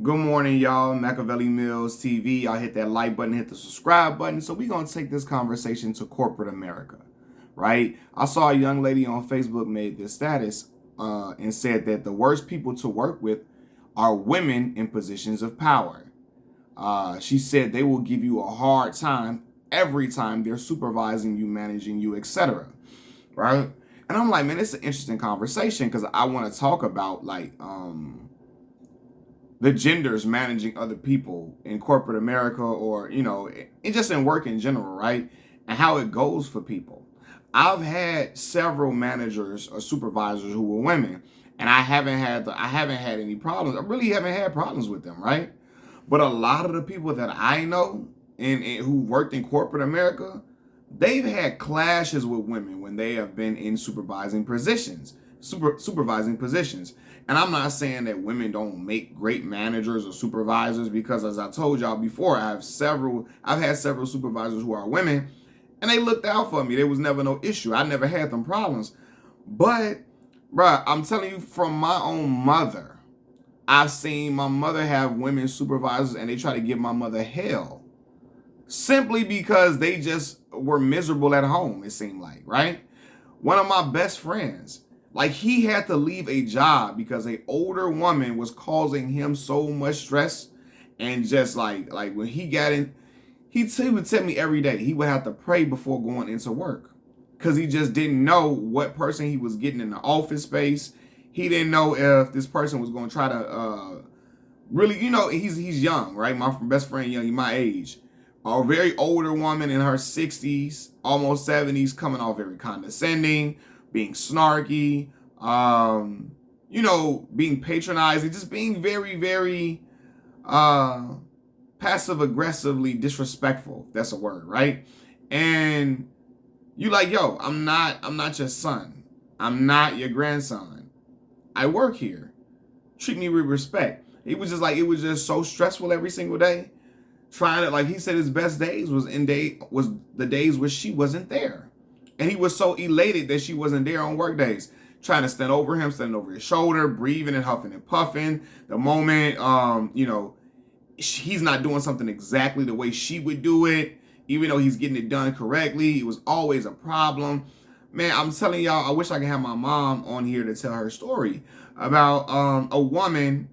Good morning, y'all. Machiavelli Mills TV. Y'all hit that like button, hit the subscribe button. So we're going to take this conversation to corporate America, right? I saw a young lady on Facebook made this status and said that the worst people to work with are women in positions of power. She said they will give you a hard time every time they're supervising you, managing you, etc. Right? And I'm like, man, it's an interesting conversation because I want to talk about the genders managing other people in corporate America or, and just in work in general, right? And how it goes for people. I've had several managers or supervisors who were women, and I haven't had any problems. I really haven't had problems with them, right? But a lot of the people that I know and who worked in corporate America, they've had clashes with women when they have been in supervising positions. And I'm not saying that women don't make great managers or supervisors, because as I told y'all before, I've had several supervisors who are women, and they looked out for me. There was never no issue. I never had them problems. But, bruh, I'm telling you from my own mother, I've seen my mother have women supervisors and they try to give my mother hell simply because they just were miserable at home, it seemed like, right? One of my best friends, like, he had to leave a job because an older woman was causing him so much stress. And just like when he got in, he would tell me every day he would have to pray before going into work because he just didn't know what person he was getting in the office space. He didn't know if this person was going to try to really, he's young, right? My best friend, young, he's my age. A very older woman in her 60s, almost 70s, coming off very condescending, being snarky, being patronizing, just being very, very passive aggressively disrespectful. That's a word, right? And you like, yo, I'm not your son. I'm not your grandson. I work here. Treat me with respect. It was just so stressful every single day. Trying to, like he said, his best days was the days where she wasn't there. And he was so elated that she wasn't there on work days. Trying to stand over his shoulder, breathing and huffing and puffing. The moment, he's not doing something exactly the way she would do it, even though he's getting it done correctly, it was always a problem. Man, I'm telling y'all, I wish I could have my mom on here to tell her story about a woman.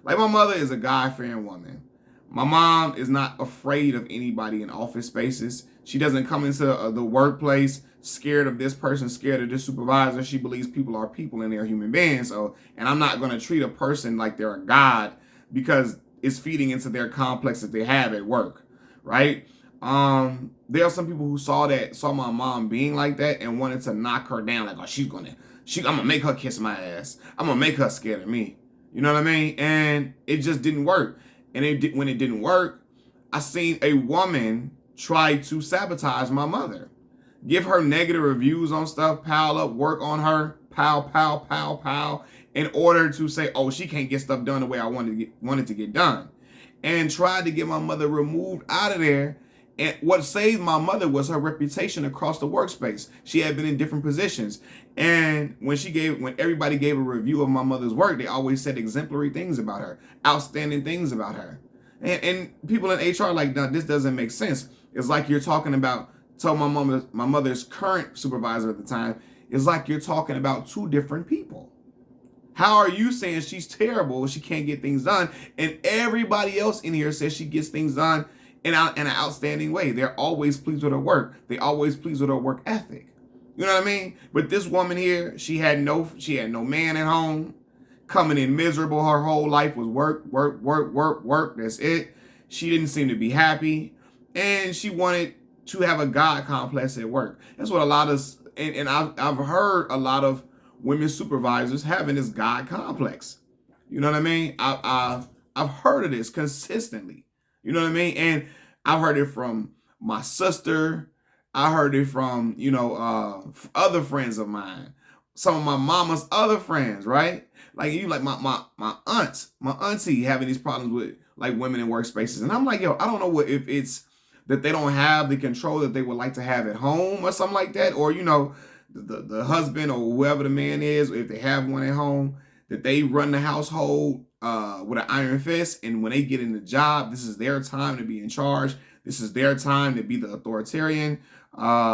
Like, my mother is a God-fearing woman. My mom is not afraid of anybody in office spaces. She doesn't come into the workplace scared of this person, scared of this supervisor. She believes people are people and they're human beings. And I'm not going to treat a person like they're a god because it's feeding into their complex that they have at work, right? There are some people who saw my mom being like that and wanted to knock her down, like, oh, I'm gonna make her kiss my ass. I'm gonna make her scared of me. You know what I mean? And it just didn't work. And when it didn't work, I seen a woman try to sabotage my mother, give her negative reviews on stuff, pile up work on her, pile, in order to say, oh, she can't get stuff done the way I wanted to get done, and tried to get my mother removed out of there. And what saved my mother was her reputation across the workspace. She had been in different positions. And when everybody gave a review of my mother's work, they always said exemplary things about her, outstanding things about her. And people in HR are like, no, this doesn't make sense. It's like you're talking about, tell my mother's current supervisor at the time, it's like you're talking about two different people. How are you saying she's terrible, she can't get things done, and everybody else in here says she gets things done in an outstanding way? They're always pleased with her work. They always pleased with her work ethic. You know what I mean? But this woman here, she had no man at home, coming in miserable. Her whole life was work. That's it. She didn't seem to be happy, and she wanted to have a God complex at work. That's what a lot of, and I've heard a lot of women supervisors having this God complex. You know what I mean? I've heard of this consistently. You know what I mean? And I've heard it from my sister. I heard it from, other friends of mine, some of my mama's other friends, right? Like, my auntie having these problems with, like, women in workspaces. And I'm like, yo, I don't know if it's that they don't have the control that they would like to have at home or something like that, or, the husband or whoever the man is, if they have one at home, that they run the household with an iron fist, and when they get in the job, this is their time to be in charge. This is their time to be the authoritarian.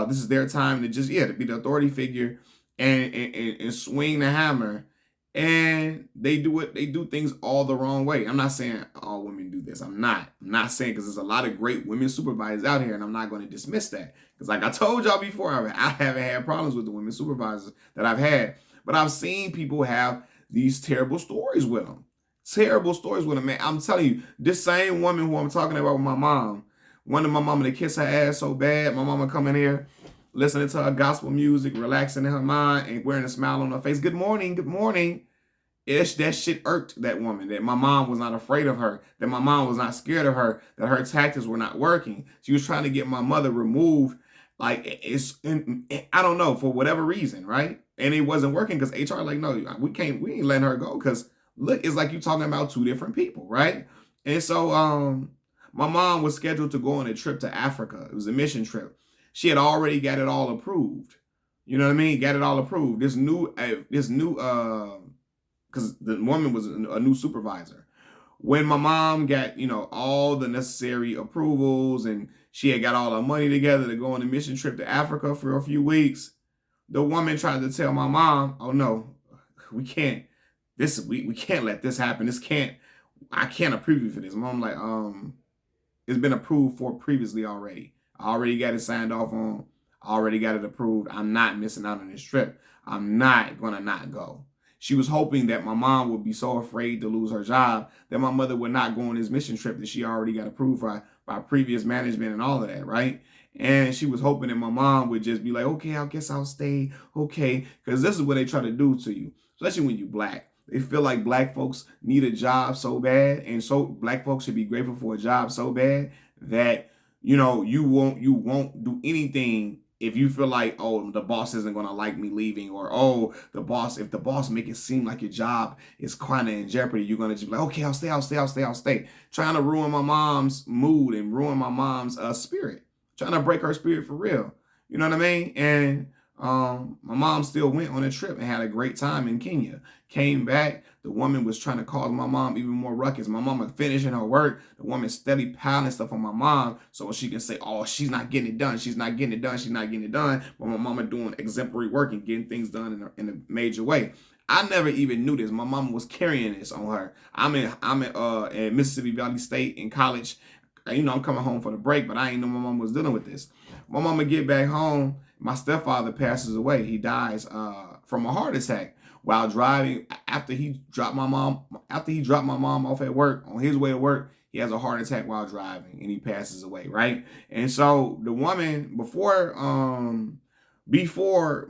This is their time to just to be the authority figure and swing the hammer. And they do it. They do things all the wrong way. I'm not saying all women do this. I'm not saying, because there's a lot of great women supervisors out here, and I'm not going to dismiss that. Because like I told y'all before, I haven't had problems with the women supervisors that I've had, but I've seen people have these terrible stories with them. Terrible stories with them, man. I'm telling you, this same woman who I'm talking about with my mom, wanted my mama to kiss her ass so bad. My mama come in here, listening to her gospel music, relaxing in her mind, and wearing a smile on her face. Good morning, good morning. That shit irked that woman, that my mom was not afraid of her, that my mom was not scared of her, that her tactics were not working. She was trying to get my mother removed, like I don't know, for whatever reason, right? And it wasn't working because HR like, no, we ain't letting her go, because look, it's like you talking about two different people, right? And so my mom was scheduled to go on a trip to Africa. It was a mission trip. She had already got it all approved. You know what I mean? Got it all approved. This new because the woman was a new supervisor. When my mom got, all the necessary approvals, and she had got all her money together to go on a mission trip to Africa for a few weeks, the woman tried to tell my mom, oh no, we can't, we can't let this happen. I can't approve you for this. Mom like, it's been approved for previously already. I already got it signed off on. I already got it approved. I'm not missing out on this trip. I'm not gonna not go. She was hoping that my mom would be so afraid to lose her job that my mother would not go on this mission trip that she already got approved by previous management and all of that, right? And she was hoping that my mom would just be like, okay, I guess I'll stay, okay. Because this is what they try to do to you, especially when you black. They feel like black folks need a job so bad, and so black folks should be grateful for a job so bad that, you won't do anything if you feel like, oh, the boss isn't going to like me leaving, or, oh, if the boss make it seem like your job is kind of in jeopardy, you're going to just be like, okay, I'll stay. Trying to ruin my mom's mood and ruin my mom's spirit. Trying to break her spirit for real. You know what I mean? And my mom still went on a trip and had a great time in Kenya. Came back, the woman was trying to cause my mom even more ruckus. My mama finishing her work, the woman steady piling stuff on my mom so she can say, oh, she's not getting it done. She's not getting it done. But my mama doing exemplary work and getting things done in a major way. I never even knew this. My mama was carrying this on her. I'm in Mississippi Valley State in college. I'm coming home for the break, but I ain't know my mom was dealing with this. My mama get back home. My stepfather passes away. He dies from a heart attack while driving. After he dropped my mom off at work, on his way to work, he has a heart attack while driving, and he passes away, right? And so the woman, before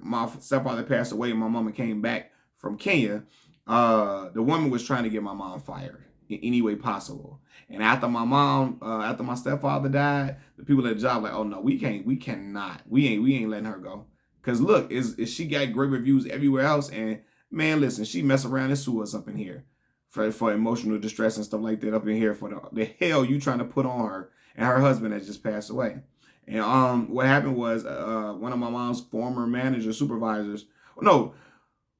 my stepfather passed away and my mama came back from Kenya, the woman was trying to get my mom fired in any way possible. And after my stepfather died, the people at the job like, oh no, we ain't letting her go. Cause look, is she got great reviews everywhere else, and man, listen, she mess around and sue us up in here for emotional distress and stuff like that up in here for the hell you trying to put on her, and her husband has just passed away. And what happened was one of my mom's former supervisors, no,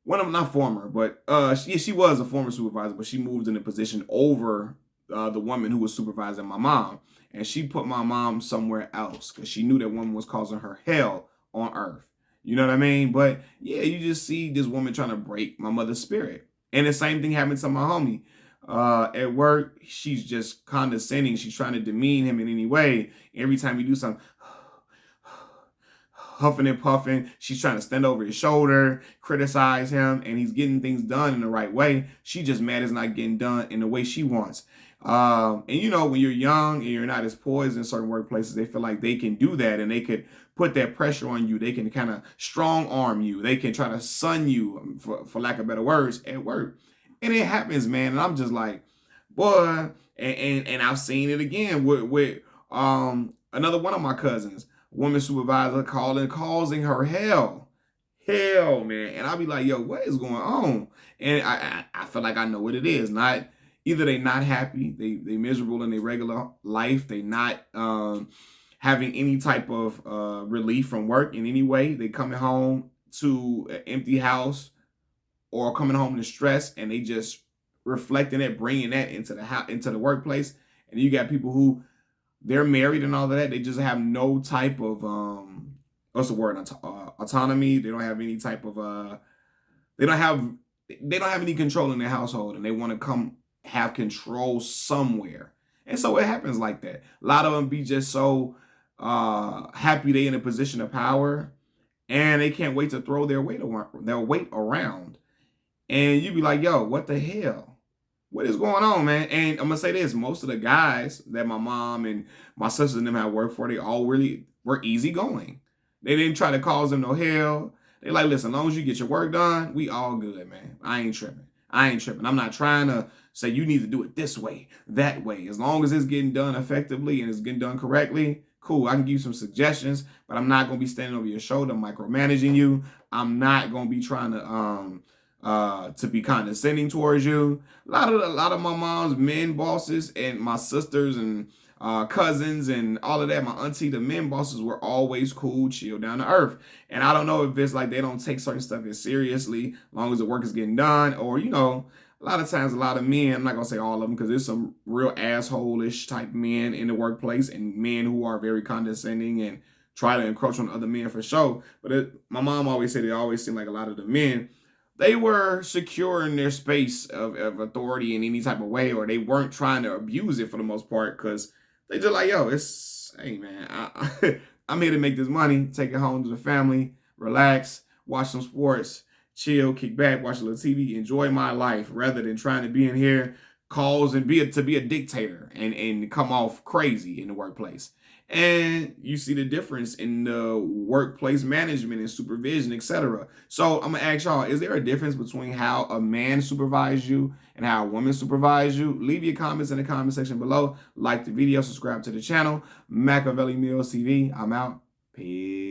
one of them, not former, but she was a former supervisor, but she moved in a position over the woman who was supervising my mom, and she put my mom somewhere else because she knew that woman was causing her hell on earth. You know what I mean? But yeah, you just see this woman trying to break my mother's spirit. And the same thing happened to my homie. At work, she's just condescending. She's trying to demean him in any way. Every time you do something, huffing and puffing, she's trying to stand over his shoulder, criticize him, and he's getting things done in the right way. She just mad it's not getting done in the way she wants. And when you're young and you're not as poised in certain workplaces, they feel like they can do that, and they could put that pressure on you. They can kind of strong arm you. They can try to sun you, for lack of better words, at work. And it happens, man. And I'm just like, boy, and I've seen it again with another one of my cousins, woman supervisor, causing her hell, man. And I'll be like, yo, what is going on? And I feel like I know what it is. Not either they not happy, they miserable in their regular life, they not having any type of relief from work in any way. They coming home to an empty house or coming home to stress, and they just reflecting it, bringing that into the house, into the workplace. And you got people who they're married and all of that. They just have no type of what's the word, autonomy. They don't have any type of they don't have any control in their household, and they want to come have control somewhere. And so it happens like that. A lot of them be just so happy they in a position of power, and they can't wait to throw their weight around. And you be like, yo, what the hell? What is going on, man? And I'm gonna say this: most of the guys that my mom and my sisters and them have worked for, they all really were easygoing. They didn't try to cause them no hell. They like, listen, as long as you get your work done, we all good, man. I ain't tripping. I'm not trying to say you need to do it this way, that way. As long as it's getting done effectively and it's getting done correctly, cool. I can give you some suggestions, but I'm not gonna be standing over your shoulder micromanaging you. I'm not gonna be trying to be condescending towards you. A lot of my mom's men bosses and my sisters and cousins and all of that, my auntie, the men bosses were always cool, chill, down to earth. And I don't know if it's like they don't take certain stuff as seriously, as long as the work is getting done, or a lot of times, a lot of men, I'm not gonna say all of them, because there's some real asshole-ish type men in the workplace and men who are very condescending and try to encroach on other men for sure. But my mom always said it always seemed like a lot of the men, they were secure in their space of authority in any type of way, or they weren't trying to abuse it for the most part, because they just like, yo, hey man, I'm here to make this money, take it home to the family, relax, watch some sports, chill, kick back, watch a little TV, enjoy my life, rather than trying to be in here, cause and be a dictator and come off crazy in the workplace. And you see the difference in the workplace management and supervision, etc. So I'm gonna ask y'all, is there a difference between how a man supervises you and how a woman supervises you? Leave your comments in the comment section below. Like the video, subscribe to the channel. Machiavelli Mills TV. I'm out. Peace.